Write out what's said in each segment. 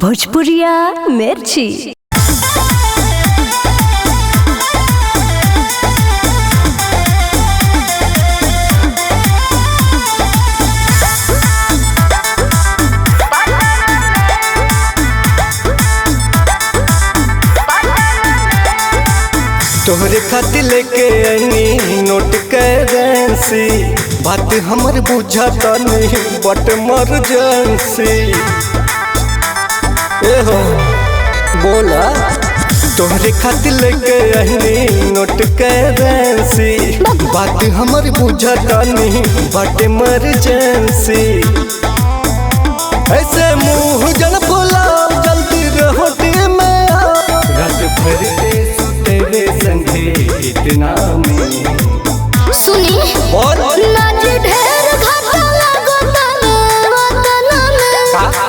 भोजपुरिया मिर्ची। तोहरे खातिर लेके आनी नोट करेंसी, बात हमर बुझाता नहीं बट मर्जेंसी। ए हो बोला, तोहरे खातिर लेके आनी नोट करेंसी, बात हमर बुझाता नहीं बट मर्जेंसी। ऐसे मुँह जन बोला जल्दी रोटी में आ, रात भर तेरे संगे इतना में सुनी नाच ढेर घाटा लागो तने वतन में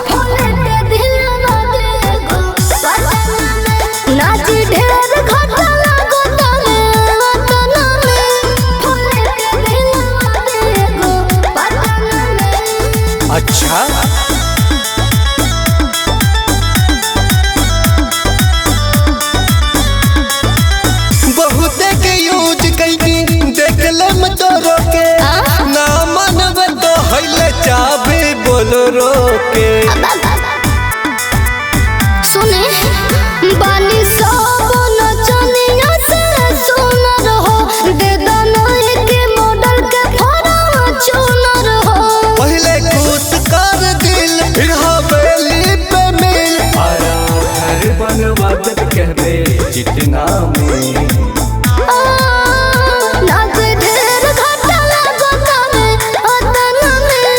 फूले के दिलवा देखो वतन में। नाच ढेर घाटा लागो तने वतन में फूले के दिलवा देखो वतन में। अच्छा बहुते के यूज कैकी देख ले तोरो के ना मनवे तो हइले चाबी बोल रोके। सुने बानी सब नचनिया से सुन रहो, दे दनो एक मॉडल के फॉर्चून रहो। पहले खुश कर दिल फिर हवेली पे मिल, आया घर बनवा दे कहबे जितना में। नाच ढेर घाटा लागो तने वतन में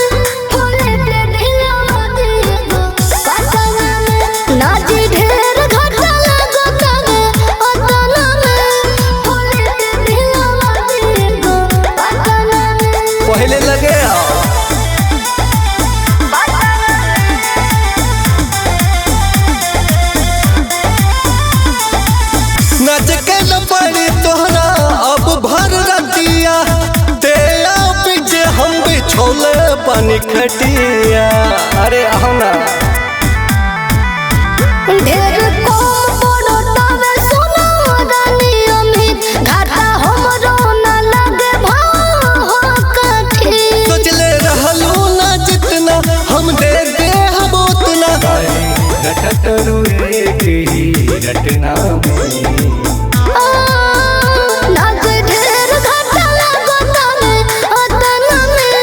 फूले के दिलवा देखो वतन में। नाच ढेर घाटा लागो तने वतन में फूले के दिलवा देखो वतन में। पहले लगे नाच के न पड़ी तोहरा अब भर रतिया, तेरा पीछे हम भी छोले पानी खटिया। अरे आओ ना ढेर को बड़ो तवे सुनो रानी अमित, घाटा हमरो न लगे भाव कठी। सोचले रहलू ना जितना हम दे दे हम उतना, रटत रुए के ही रटना में। नाच ढेर घाटा लागो तने वतन में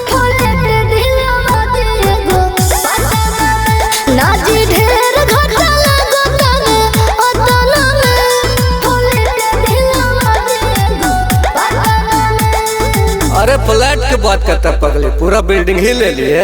फूले के दिलवा देखो वतन में। नाच ढेर घाटा लागो तने वतन में फूले के दिलवा देखो वतन में। अरे फ्लैट के बात करता पगले, पूरा बिल्डिंग ही ले लिए।